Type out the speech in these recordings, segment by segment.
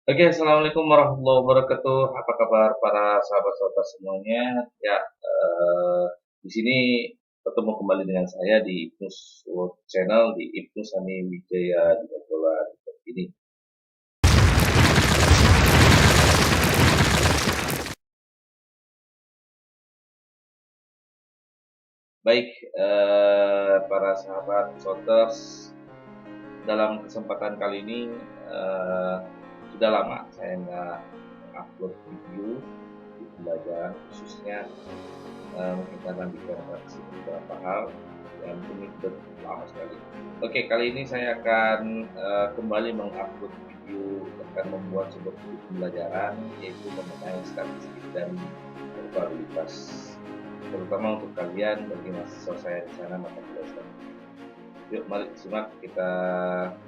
Oke, assalamualaikum warahmatullahi wabarakatuh. Apa kabar para sahabat-sahabat semuanya? Ya, di sini bertemu kembali dengan saya di Ibnus World Channel di Ibnus Sani Wijaya di Bola ini. Baik, para sahabat Sotters, dalam kesempatan kali ini sudah lama saya nggak upload video di pembelajaran khususnya mungkin karena dibatasi beberapa hal yang mungkin lama sekali. Oke, kali ini saya akan kembali mengupload video akan membuat sebuah video pembelajaran yaitu mengenai statistik dan probabilitas, terutama untuk kalian bagi mahasiswa saya di sana mata kuliah. Yuk, mari simak kita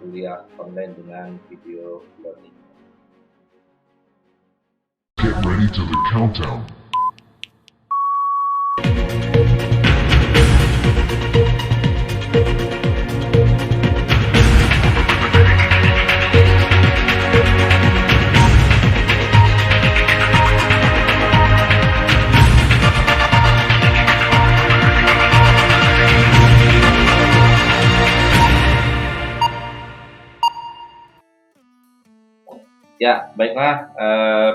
kuliah online dengan video learning. Get ready to the countdown. Ya, baiklah,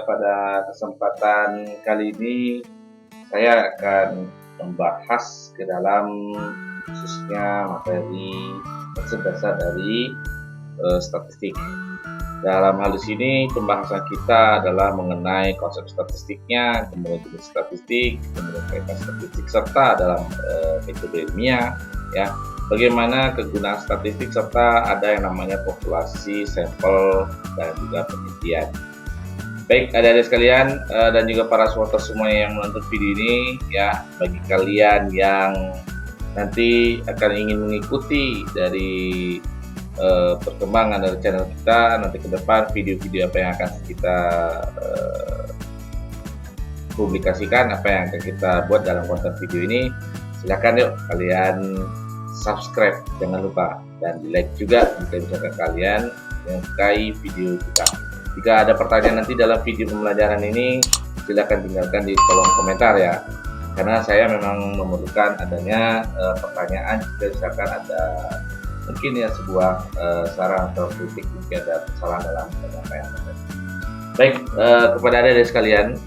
pada kesempatan kali ini saya akan membahas ke dalam khususnya materi berdasar dari statistik. Dalam hal di sini pembahasan kita adalah mengenai konsep statistiknya, kemudian jenis statistik, kemudian kaitan statistik serta dalam metode ilmiah, ya. Bagaimana kegunaan statistik serta ada yang namanya populasi, sampel, dan juga penelitian. Baik, adik-adik sekalian dan juga para supporter semua yang menonton video ini, ya, bagi kalian yang nanti akan ingin mengikuti dari perkembangan dari channel kita nanti ke depan, video-video apa yang akan kita publikasikan, apa yang akan kita buat dalam konten video ini, silakan yuk kalian subscribe, jangan lupa, dan like juga jika misalkan kalian menyukai video kita. Jika ada pertanyaan nanti dalam video pembelajaran ini, silakan tinggalkan di kolom komentar ya, karena saya memang memerlukan adanya pertanyaan jika misalkan ada mungkin ya sebuah saran atau kritik, mungkin ada kesalahan dalam penyampaian. Baik, kepada adik-adik sekalian,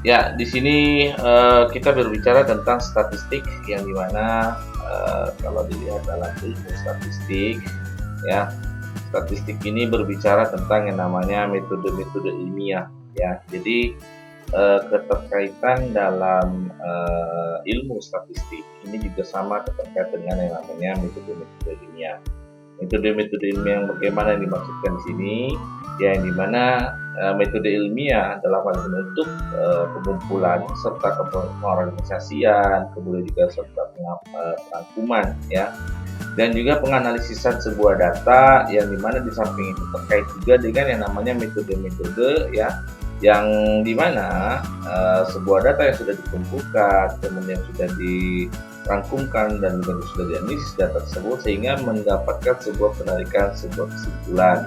ya di sini kita berbicara tentang statistik yang dimana kalau dilihat dalam ilmu statistik, ya, statistik ini berbicara tentang yang namanya metode-metode ilmiah, ya. Jadi keterkaitan dalam ilmu statistik ini juga sama terkait dengan yang namanya metode-metode ilmiah. Metode-metode ilmiah yang bagaimana yang dimaksudkan di sini, ya, yang dimana metode ilmiah adalah bentuk pengumpulan serta pengorganisasian, kemudian juga serta pengakuman, ya, dan juga penganalisisan sebuah data yang dimana di samping itu terkait juga dengan yang namanya metode-metode, ya, yang dimana sebuah data yang sudah dikumpulkan kemudian sudah dirangkumkan dan juga sudah dianalisis data tersebut sehingga mendapatkan sebuah penarikan sebuah kesimpulan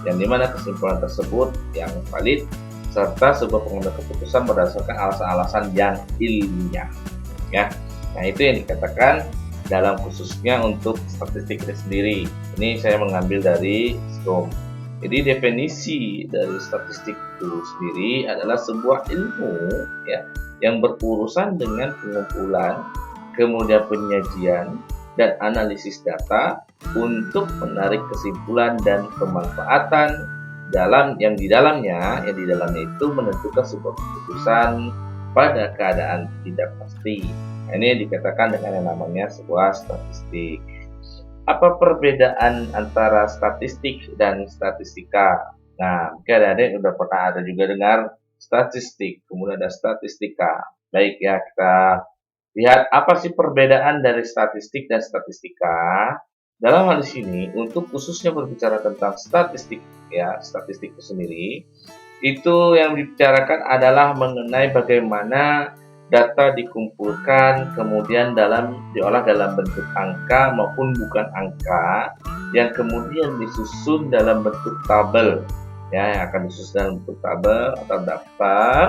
yang dimana kesimpulan tersebut yang valid serta sebuah pengambilan keputusan berdasarkan alasan-alasan yang ilmiah, ya. Nah, itu yang dikatakan dalam khususnya untuk statistik itu sendiri. Ini saya mengambil dari SCOM. Jadi definisi dari statistik itu sendiri adalah sebuah ilmu, ya, yang berurusan dengan pengumpulan, kemudian penyajian dan analisis data untuk menarik kesimpulan dan pemanfaatan yang di dalamnya itu menentukan sebuah keputusan pada keadaan tidak pasti. Nah, ini yang dikatakan dengan yang namanya sebuah statistik. Apa perbedaan antara statistik dan statistika? Nah, mungkin ada udah pernah ada juga dengar statistik, kemudian ada statistika. Baik ya, kita lihat apa sih perbedaan dari statistik dan statistika. Dalam hal sini, untuk khususnya berbicara tentang statistik, ya, statistik itu sendiri, itu yang dibicarakan adalah mengenai bagaimana data dikumpulkan kemudian diolah dalam bentuk angka maupun bukan angka yang kemudian disusun dalam bentuk tabel ya yang akan disusun dalam bentuk tabel atau daftar,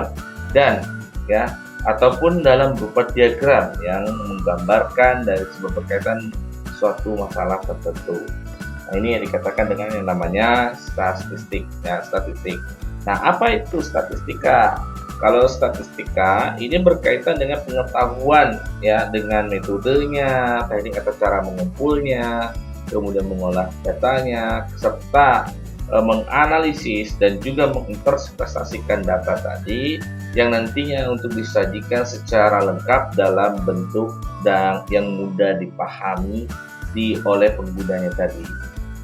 dan ya ataupun dalam berupa diagram yang menggambarkan dari sebuah berkaitan suatu masalah tertentu. Nah, ini yang dikatakan dengan yang namanya statistik, ya, statistik. Nah, apa itu statistika? Kalau statistika ini berkaitan dengan pengetahuan, ya, dengan metodenya, teknik atau cara mengumpulnya, kemudian mengolah datanya, serta menganalisis dan juga menginterpretasikan data tadi yang nantinya untuk disajikan secara lengkap dalam bentuk dan yang mudah dipahami oleh penggunanya tadi.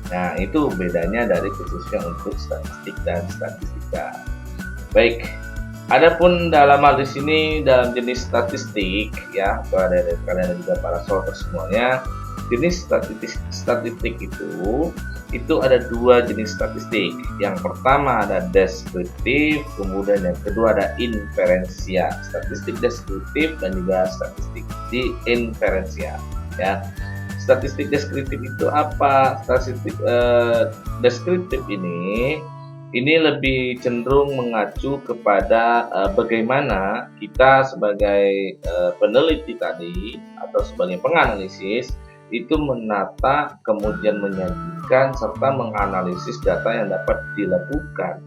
Nah, itu bedanya dari khususnya untuk statistik dan statistika. Baik, adapun dalam hal di sini dalam jenis statistik, ya, kepada kalian dan juga para solver semuanya, jenis statistik itu ada dua jenis statistik. Yang pertama ada deskriptif, kemudian yang kedua ada inferensia. Statistik deskriptif dan juga statistik inferensia, ya. Statistik deskriptif itu apa? Statistik deskriptif ini lebih cenderung mengacu kepada bagaimana kita sebagai peneliti tadi atau sebagai penganalisis itu menata, kemudian menyajikan serta menganalisis data yang dapat dilakukan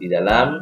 di dalam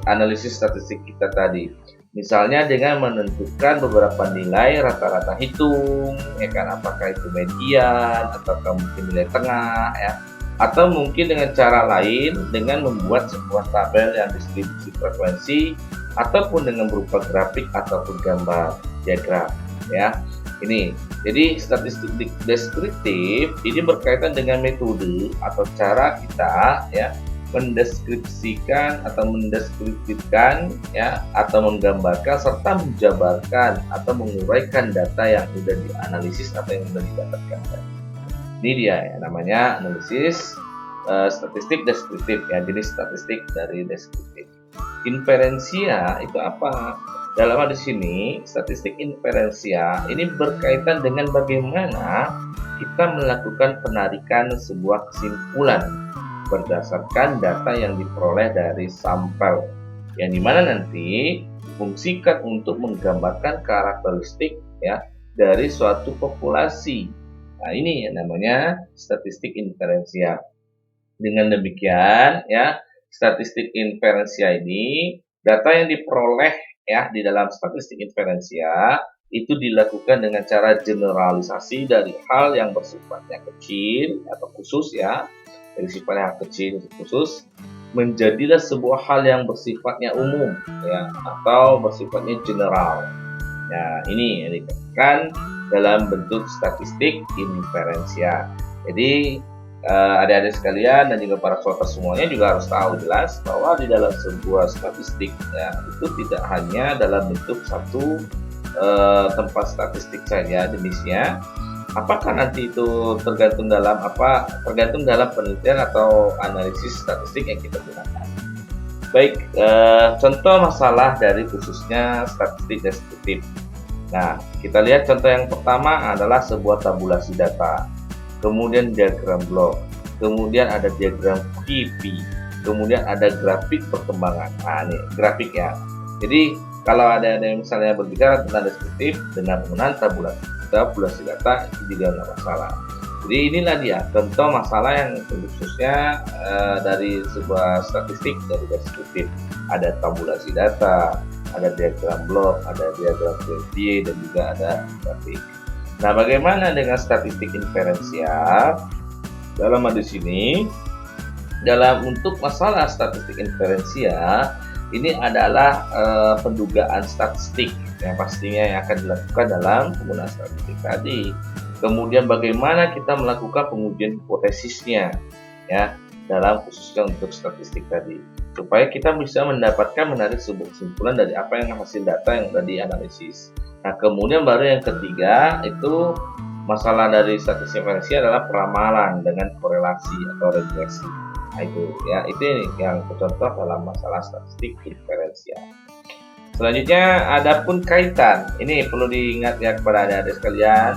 analisis statistik kita tadi. Misalnya dengan menentukan beberapa nilai rata-rata hitung, ya kan, apakah itu median ataukah mungkin nilai tengah, ya, atau mungkin dengan cara lain dengan membuat sebuah tabel yang distribusi frekuensi ataupun dengan berupa grafik ataupun gambar diagram, ya. Ini jadi statistik deskriptif ini berkaitan dengan metode atau cara kita, ya, mendeskripsikan atau mendeskripsikan, ya, atau menggambarkan serta menjabarkan atau menguraikan data yang sudah dianalisis atau yang sudah didapatkan. Ini dia, ya, namanya analisis statistik deskriptif, ya, jenis statistik dari deskriptif. Inferensia itu apa? Dalam hal di sini statistik inferensia ini berkaitan dengan bagaimana kita melakukan penarikan sebuah kesimpulan berdasarkan data yang diperoleh dari sampel, yang dimana nanti difungsikan untuk menggambarkan karakteristik, ya, dari suatu populasi. Nah, ini yang namanya statistik inferensia. Dengan demikian, ya, statistik inferensia ini data yang diperoleh, ya, di dalam statistik inferensia itu dilakukan dengan cara generalisasi dari hal yang bersifatnya kecil atau khusus, ya, dari sifat yang kecil khusus menjadilah sebuah hal yang bersifatnya umum, ya, atau bersifatnya general. Nah, ini yang dikatakan dalam bentuk statistik inferensia. Jadi adik-adik sekalian dan juga para solver semuanya juga harus tahu jelas bahwa di dalam sebuah statistik, ya, itu tidak hanya dalam bentuk satu tempat statistik saja jenisnya. Apakah nanti itu tergantung dalam penelitian atau analisis statistik yang kita gunakan. Baik, contoh masalah dari khususnya statistik deskriptif. Nah, kita lihat contoh yang pertama adalah sebuah tabulasi data, kemudian diagram blok, kemudian ada diagram PP, kemudian ada grafik perkembangan. Nah, ini grafik, ya. Jadi kalau ada yang misalnya berbicara tentang deskriptif dengan penggunaan tabulasi data itu juga nggak masalah. Jadi inilah dia contoh masalah yang khususnya dari sebuah statistik dari deskriptif. Ada tabulasi data, ada diagram blok, ada diagram PV, dan juga ada grafik. Nah, bagaimana dengan statistik inferensia? Dalam hal di sini, dalam untuk masalah statistik inferensia ini adalah pendugaan statistik yang pastinya yang akan dilakukan dalam penggunaan statistik tadi. Kemudian bagaimana kita melakukan pengujian hipotesisnya, ya, dalam khususnya untuk statistik tadi, supaya kita bisa menarik sebuah kesimpulan dari apa yang hasil data yang sudah dianalisis. Nah, kemudian baru yang ketiga itu masalah dari statistik inferensia adalah peramalan dengan korelasi atau regresi. Nah, itu, ya, itu yang contoh dalam masalah statistik inferensia. Selanjutnya adapun kaitan. Ini perlu diingat, ya, kepada adik-adik sekalian,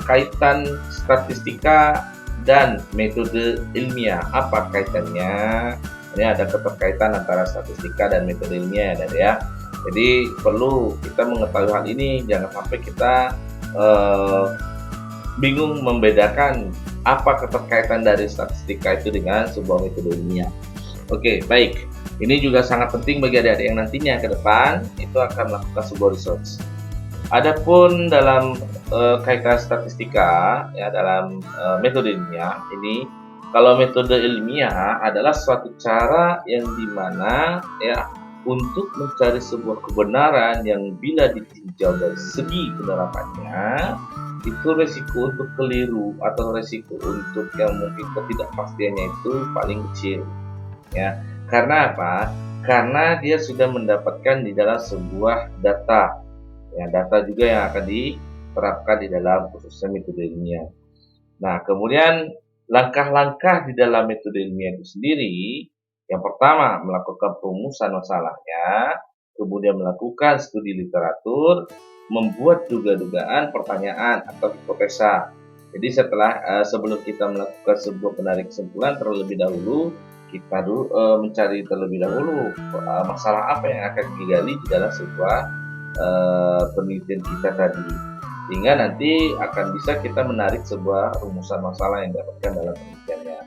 kaitan statistika dan metode ilmiah. Apa kaitannya? Ini ada keterkaitan antara statistika dan metode ilmiah ya. Jadi perlu kita mengetahui hal ini, jangan sampai kita bingung membedakan apa keterkaitan dari statistika itu dengan sebuah metode ilmiah. Oke, baik. Ini juga sangat penting bagi adik-adik yang nantinya ke depan itu akan melakukan sebuah research. Adapun dalam kaitan statistika ya, dalam metode ilmiah ini, kalau metode ilmiah adalah suatu cara yang dimana ya untuk mencari sebuah kebenaran yang bila ditinjau dari segi penerapannya itu resiko untuk keliru atau resiko untuk yang mungkin ketidakpastiannya itu paling kecil ya. Karena apa? Karena dia sudah mendapatkan di dalam sebuah data ya, data juga yang akan diterapkan di dalam khususnya metode ilmiah. Nah, kemudian langkah-langkah di dalam metode ilmiah itu sendiri, yang pertama melakukan perumusan masalahnya, kemudian melakukan studi literatur, membuat dugaan pertanyaan atau hipotesa. Jadi sebelum kita melakukan sebuah penarik kesimpulan, terlebih dahulu kita mencari terlebih dahulu masalah apa yang akan digali di dalam sebuah penelitian kita tadi, sehingga nanti akan bisa kita menarik sebuah rumusan masalah yang didapatkan dalam penelitiannya.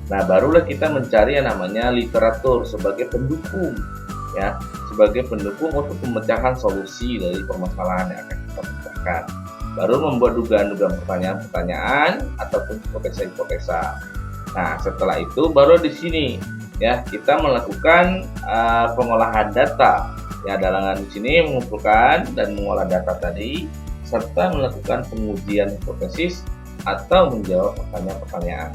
Nah, barulah kita mencari yang namanya literatur sebagai pendukung ya, sebagai pendukung untuk pemecahan solusi dari permasalahan yang akan kita pecahkan. Baru membuat dugaan-dugaan pertanyaan-pertanyaan ataupun hipotesa-hipotesa. Nah, setelah itu baru di sini ya kita melakukan pengolahan data. Ya, dalam di sini mengumpulkan dan mengolah data tadi serta melakukan pengujian hipotesis atau menjawab pertanyaan-pertanyaan.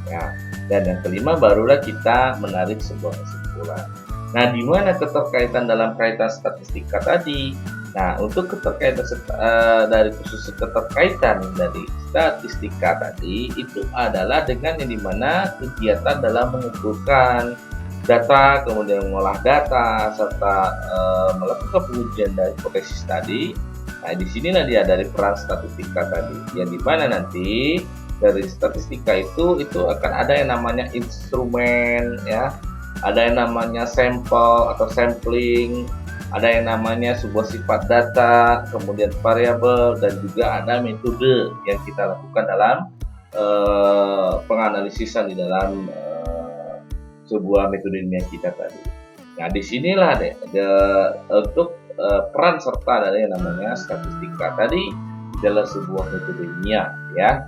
Ya, dan yang kelima barulah kita menarik sebuah kesimpulan. Nah, di mana keterkaitan dalam kaitan statistika tadi? Nah, untuk keterkaitan dari khusus keterkaitan dari statistika tadi itu adalah dengan yang dimana kegiatan dalam mengumpulkan data, kemudian mengolah data, serta melakukan pengujian dari hipotesis tadi. Nah, di sinilah dia dari peran statistika tadi, yang dimana nanti dari statistika itu akan ada yang namanya instrumen ya, ada yang namanya sampel atau sampling, ada yang namanya sebuah sifat data, kemudian variabel, dan juga ada metode yang kita lakukan dalam penganalisisan di dalam sebuah metode ilmiah kita tadi. Nah, disinilah untuk peran serta dari yang namanya statistika tadi di dalam sebuah metode ilmiah ya.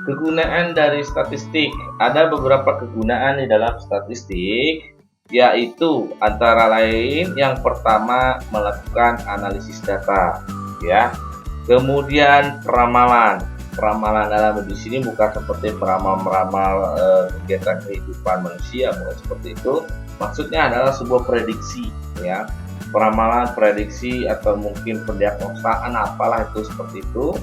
Kegunaan dari statistik, ada beberapa kegunaan di dalam statistik, yaitu antara lain yang pertama melakukan analisis data ya, kemudian peramalan dalam di sini bukan seperti meramal kegiatan kehidupan manusia, bukan seperti itu. Maksudnya adalah sebuah prediksi ya, peramalan, prediksi, atau mungkin pendiagnosaan apalah itu seperti itu.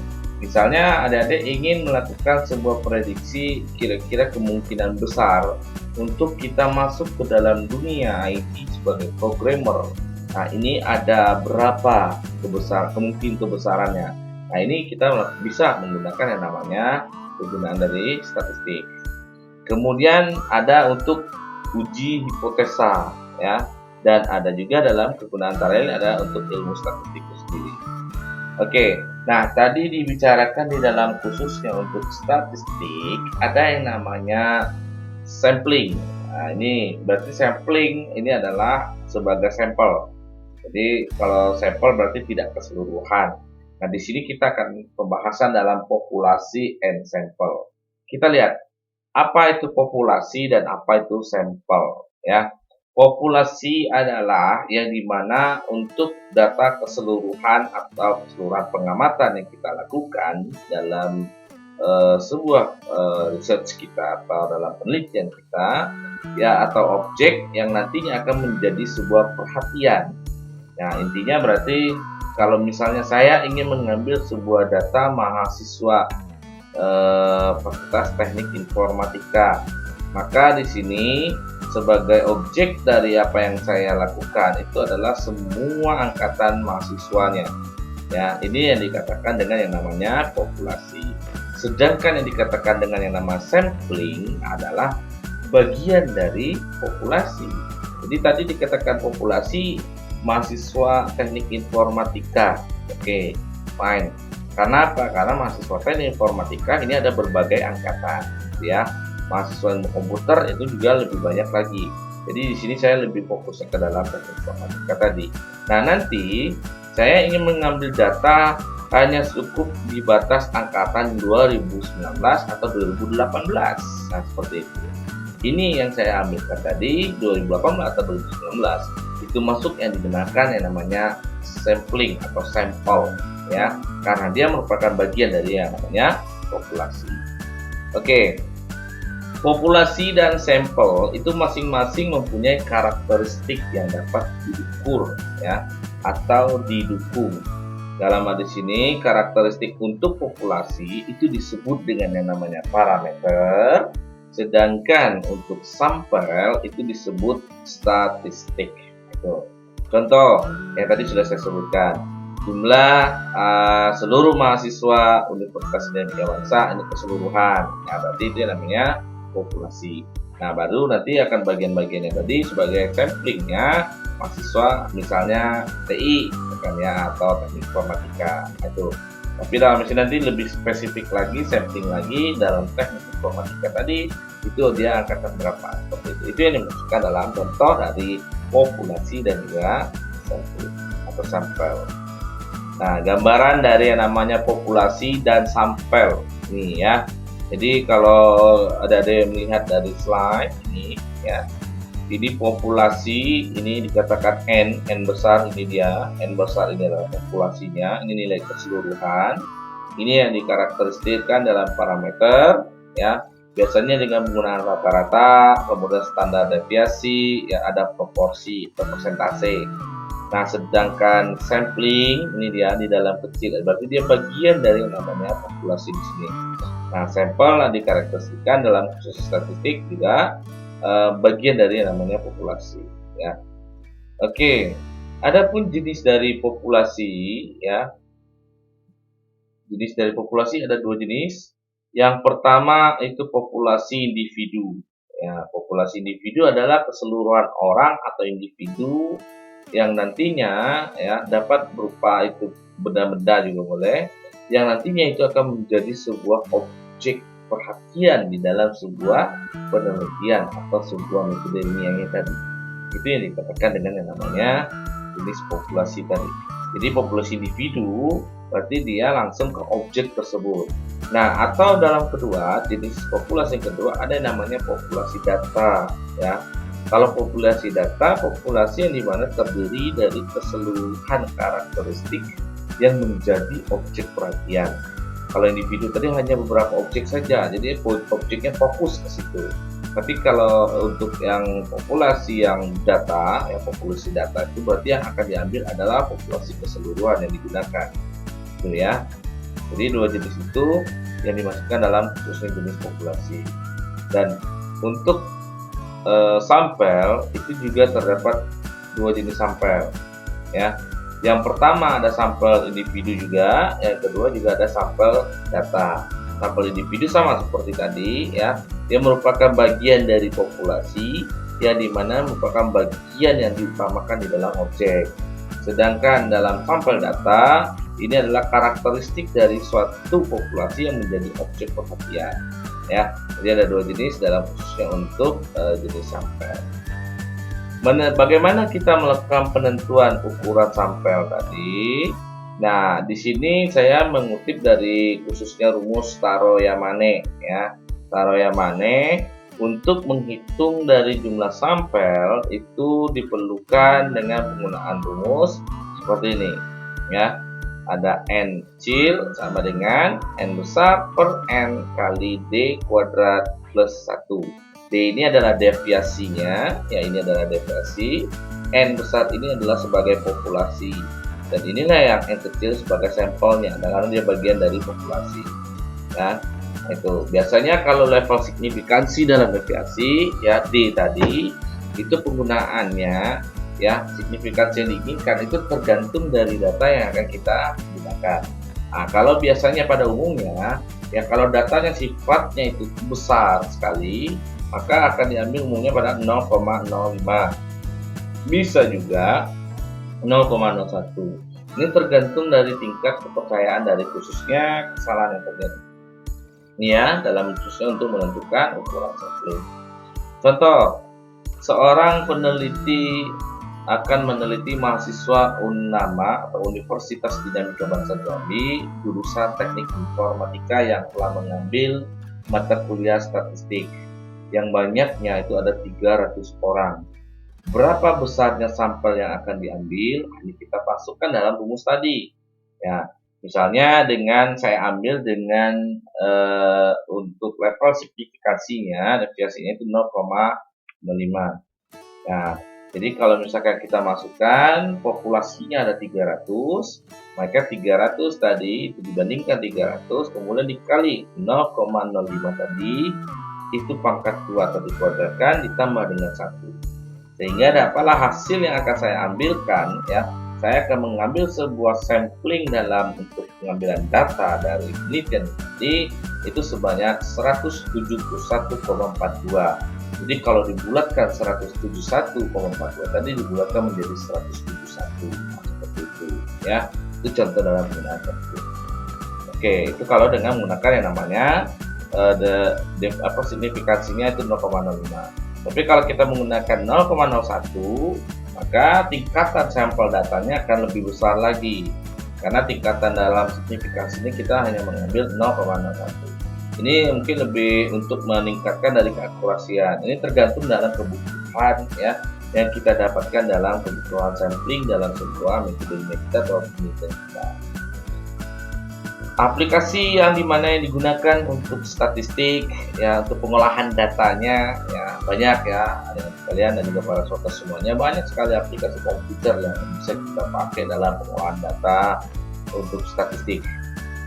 Misalnya adik-adik ingin melakukan sebuah prediksi kira-kira kemungkinan besar untuk kita masuk ke dalam dunia IT sebagai programmer. Nah, ini ada berapa kemungkinan kebesarannya. Nah, ini kita bisa menggunakan yang namanya kegunaan dari statistik. Kemudian ada untuk uji hipotesa ya, dan ada juga dalam kegunaan antara lain ada untuk ilmu statistik itu sendiri. Oke, nah tadi dibicarakan di dalam khususnya untuk statistik ada yang namanya sampling. Nah, ini berarti sampling ini adalah sebagai sampel. Jadi kalau sampel berarti tidak keseluruhan. Nah, di sini kita akan pembahasan dalam populasi and sampel. Kita lihat apa itu populasi dan apa itu sampel ya. Populasi adalah yang dimana untuk data keseluruhan atau keseluruhan pengamatan yang kita lakukan dalam sebuah research kita atau dalam penelitian kita ya, atau objek yang nantinya akan menjadi sebuah perhatian. Nah, intinya berarti kalau misalnya saya ingin mengambil sebuah data mahasiswa Fakultas Teknik Informatika, maka di sini sebagai objek dari apa yang saya lakukan itu adalah semua angkatan mahasiswanya. Ya, ini yang dikatakan dengan yang namanya populasi. Sedangkan yang dikatakan dengan yang nama sampling adalah bagian dari populasi. Jadi tadi dikatakan populasi mahasiswa teknik informatika. Oke, fine. Karena apa? Karena mahasiswa teknik informatika ini ada berbagai angkatan, ya. Mahasiswa ilmu komputer itu juga lebih banyak lagi. Jadi di sini saya lebih fokus ke dalam teknik informatika tadi. Nah, nanti saya ingin mengambil data hanya cukup di batas angkatan 2019 atau 2018. Nah, seperti itu. Ini yang saya ambilkan tadi 2018 atau 2019. Itu masuk yang digunakan yang namanya sampling atau sampel, ya. Karena dia merupakan bagian dari yang namanya populasi. Oke. Populasi dan sampel itu masing-masing mempunyai karakteristik yang dapat diukur, ya, atau didukung. Dalam hal di sini karakteristik untuk populasi itu disebut dengan yang namanya parameter, sedangkan untuk sampel itu disebut statistik. Itu. Contoh yang tadi sudah saya sebutkan, jumlah seluruh mahasiswa Universitas Indonesia Bangsa ini keseluruhan. Nah, berarti itu namanya populasi. Nah, baru nanti akan bagian-bagiannya tadi sebagai samplingnya mahasiswa misalnya TI ya, atau teknik informatika itu. Tapi dalam sini nanti lebih spesifik lagi, sampling lagi dalam teknik informatika tadi itu dia angkatan berapa seperti itu. Itu yang dimasukkan dalam contoh dari populasi dan juga sampling atau sampel. Nah, gambaran dari yang namanya populasi dan sampel ini ya. Jadi kalau ada yang melihat dari slide ini ya. Jadi populasi ini dikatakan N besar ini dia, N besar ini adalah populasinya, ini nilai keseluruhan. Ini yang dikarakteristikkan dalam parameter ya, biasanya dengan menggunakan rata-rata, kemudian standar deviasi, ya ada proporsi atau persentase. Nah, sedangkan sampling ini dia di dalam kecil, berarti dia bagian dari yang namanya populasi di sini. Nah, sampel yang dikarakteristikkan dalam khusus statistik juga bagian dari yang namanya populasi ya. Oke, adapun jenis dari populasi ya. Jenis dari populasi ada dua jenis. Yang pertama itu populasi individu. Ya, populasi individu adalah keseluruhan orang atau individu yang nantinya ya dapat berupa itu benda-benda juga boleh. Yang nantinya itu akan menjadi sebuah objek perhatian di dalam sebuah penelitian atau sebuah metode ilmiahnya tadi. Itu yang dikatakan dengan yang namanya jenis populasi tadi. Jadi populasi individu berarti dia langsung ke objek tersebut. Nah, atau dalam kedua jenis populasi yang kedua ada yang namanya populasi data ya. Kalau populasi data, populasi yang dimana terdiri dari keseluruhan karakteristik yang menjadi objek perhatian. Kalau individu tadi hanya beberapa objek saja, jadi objeknya fokus ke situ. Tapi kalau untuk yang populasi yang data, ya populasi data itu berarti yang akan diambil adalah populasi keseluruhan yang digunakan, gitu ya. Jadi dua jenis itu yang dimasukkan dalam khususnya jenis populasi. Dan untuk sampel itu juga terdapat dua jenis sampel, ya. Yang pertama ada sampel individu juga, yang kedua juga ada sampel data. Sampel individu sama seperti tadi ya, dia merupakan bagian dari populasi yang dimana merupakan bagian yang diutamakan di dalam objek. Sedangkan dalam sampel data ini adalah karakteristik dari suatu populasi yang menjadi objek perhatian. Ya, jadi ada dua jenis dalam khususnya untuk jenis sampel. Bagaimana kita melakukan penentuan ukuran sampel tadi? Nah, di sini saya mengutip dari khususnya rumus Taro Yamane ya. Taro Yamane untuk menghitung dari jumlah sampel itu diperlukan dengan penggunaan rumus seperti ini ya. Ada N kecil sama dengan N besar per N kali D kuadrat plus 1. D ini adalah deviasinya, ya ini adalah deviasi. N besar ini adalah sebagai populasi. Dan inilah yang N kecil sebagai sampelnya, karena dia bagian dari populasi. Ya, itu biasanya kalau level signifikansi dalam deviasi, ya D tadi, itu penggunaannya, ya signifikansi yang diinginkan itu tergantung dari data yang akan kita gunakan. Nah, kalau biasanya pada umumnya Ya, kalau datanya sifatnya itu besar sekali, maka akan diambil umumnya pada 0,05. Bisa juga 0,01. Ini tergantung dari tingkat kepercayaan dari khususnya kesalahan yang terjadi. Ini ya, dalam khususnya untuk menentukan ukuran sampling. Contoh, seorang peneliti akan meneliti mahasiswa UNAMA atau Universitas Dinamika Bangsa Jambi, jurusan Teknik Informatika yang telah mengambil mata kuliah statistik. Yang banyaknya itu ada 300 orang. Berapa besarnya sampel yang akan diambil? Ini kita masukkan dalam rumus tadi. Ya, misalnya dengan saya ambil dengan untuk level signifikasinya, deviasinya itu 0,05. Nah, jadi kalau misalkan kita masukkan populasinya ada 300, maka 300 tadi itu dibandingkan 300, kemudian dikali 0,05 tadi, itu pangkat 2 atau dikuadratkan ditambah dengan 1. Sehingga dapatlah hasil yang akan saya ambilkan ya. Saya akan mengambil sebuah sampling dalam untuk pengambilan data dari penelitian tadi itu sebanyak 171,42. Jadi kalau dibulatkan 171,42 tadi dibulatkan menjadi 171 seperti itu ya. Itu contoh dalam penggunaan sampling. Oke, itu kalau dengan menggunakan yang namanya signifikansinya itu 0,05. Tapi kalau kita menggunakan 0,01, maka tingkatan sampel datanya akan lebih besar lagi. Karena tingkatan dalam signifikansi ini kita hanya mengambil 0,01. Ini mungkin lebih untuk meningkatkan dari keakurasian. Ini tergantung dalam kebutuhan ya yang kita dapatkan dalam kebutuhan sampling dalam sebuah metode kita atau penelitian kita. Aplikasi yang dimana yang digunakan untuk statistik ya, untuk pengolahan datanya ya banyak ya, ada kalian dan juga para sobat semuanya, banyak sekali aplikasi komputer yang bisa kita pakai dalam pengolahan data untuk statistik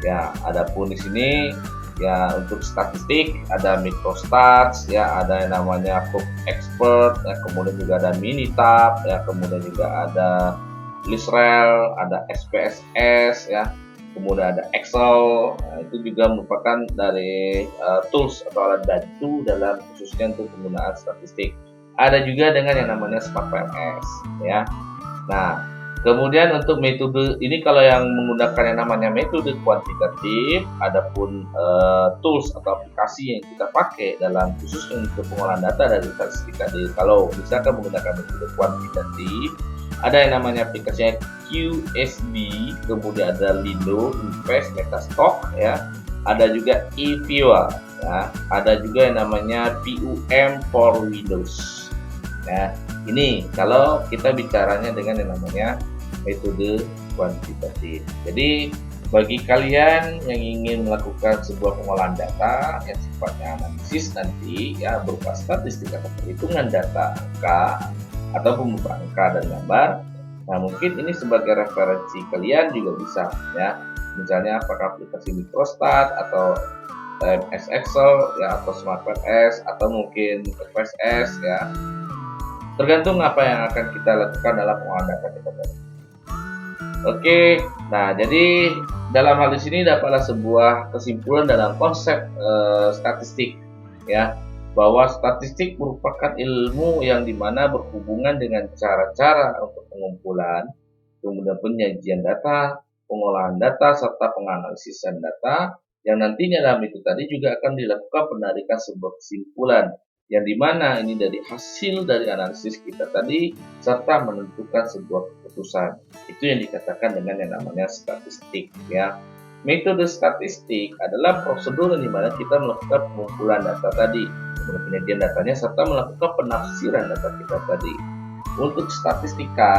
ya. Adapun di sini ya untuk statistik ada Microstats ya, ada yang namanya Cook Expert ya, kemudian juga ada Minitab ya, kemudian juga ada Lizrel, ada SPSS ya, kemudian ada Excel. Nah, itu juga merupakan dari tools atau alat bantu dalam khususnya untuk penggunaan statistik. Ada juga dengan yang namanya SmartPMS ya. Nah, kemudian untuk metode ini kalau yang menggunakan yang namanya metode kuantitatif, adapun tools atau aplikasi yang kita pakai dalam khususnya untuk pengolahan data dari statistik tadi, kalau misalkan menggunakan metode kuantitatif, ada yang namanya aplikasinya QSB, kemudian ada Lindo, Invest, Metastock ya, ada juga eViewer ya, ada juga yang namanya PUM for Windows ya. Ini kalau kita bicaranya dengan yang namanya metode kuantitatif. Jadi bagi kalian yang ingin melakukan sebuah pengolahan data yang sifatnya analisis nanti ya, berupa statistik atau perhitungan data angka atau pembukaan angka dan gambar, nah mungkin ini sebagai referensi kalian juga bisa ya. Misalnya apakah aplikasi Microstat atau MS Excel ya, atau SmartPMS atau mungkin FSS ya, tergantung apa yang akan kita lakukan dalam pengolahan data kita tadi. Oke, nah jadi dalam hal di sini dapatlah sebuah kesimpulan dalam konsep statistik ya, bahwa statistik merupakan ilmu yang dimana berhubungan dengan cara-cara untuk pengumpulan, kemudian penyajian data, pengolahan data, serta penganalisan data, yang nantinya dalam itu tadi juga akan dilakukan penarikan sebuah kesimpulan, yang dimana ini dari hasil dari analisis kita tadi, serta menentukan sebuah keputusan. Itu yang dikatakan dengan yang namanya statistik ya. Metode statistik adalah prosedur di mana kita melakukan pengumpulan data tadi, penyajian datanya, serta melakukan penafsiran data kita tadi. Untuk statistika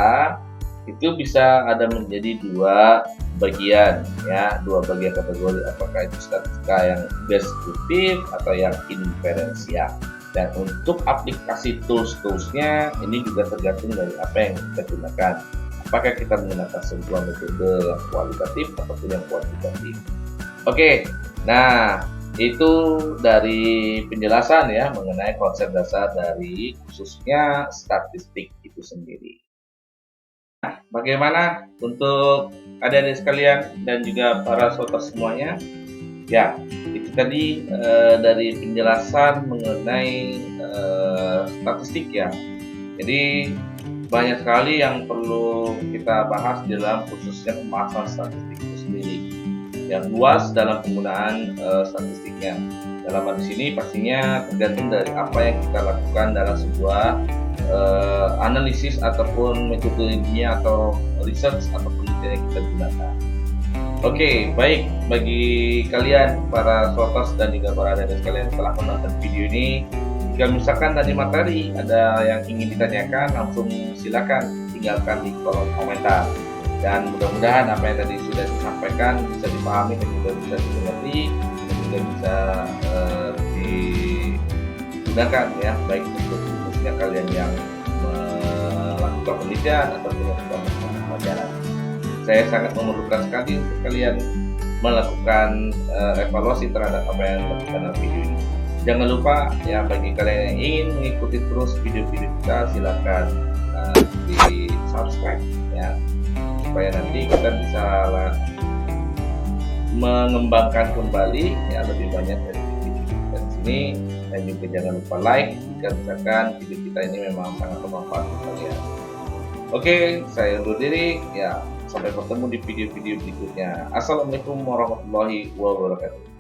itu bisa ada menjadi dua bagian ya, dua bagian kategori, apakah itu statistika yang deskriptif atau yang inferensial. Dan untuk aplikasi tools-toolsnya ini juga tergantung dari apa yang kita gunakan. Apakah kita menggunakan sebuah metode yang kualitatif ataupun yang kuantitatif. Oke, nah itu dari penjelasan ya mengenai konsep dasar dari khususnya statistik itu sendiri. Nah, bagaimana untuk adik-adik sekalian dan juga para sobat semuanya? Ya, itu tadi dari penjelasan mengenai statistik ya. Jadi banyak sekali yang perlu kita bahas dalam khususnya pembahasan statistik itu sendiri, yang luas dalam penggunaan statistiknya. Dalam hal sini pastinya tergantung dari apa yang kita lakukan dalam sebuah analisis ataupun metodologinya atau research atau penelitian yang kita gunakan. Oke, baik, bagi kalian para slotters dan juga para adanya sekalian setelah menonton video ini, jika misalkan tadi materi ada yang ingin ditanyakan, langsung silakan tinggalkan di kolom komentar. Dan mudah-mudahan apa yang tadi sudah disampaikan bisa dipahami dan juga bisa dimengerti dan juga bisa digunakan ya, baik untuk khususnya kalian yang melakukan penelitian atau melakukan pelajaran. Saya sangat memerlukan sekali untuk kalian melakukan evaluasi terhadap apa yang dilakukan dalam video ini. Jangan lupa ya, bagi kalian yang ingin mengikuti terus video-video kita, silakan di subscribe ya, supaya nanti kita bisa mengembangkan kembali ya lebih banyak dari video kita di sini. Dan juga jangan lupa like jika misalkan video kita ini memang sangat bermanfaat untuk kalian. Oke, saya undur diri ya, sampai bertemu di video-video berikutnya. Assalamualaikum warahmatullahi wabarakatuh.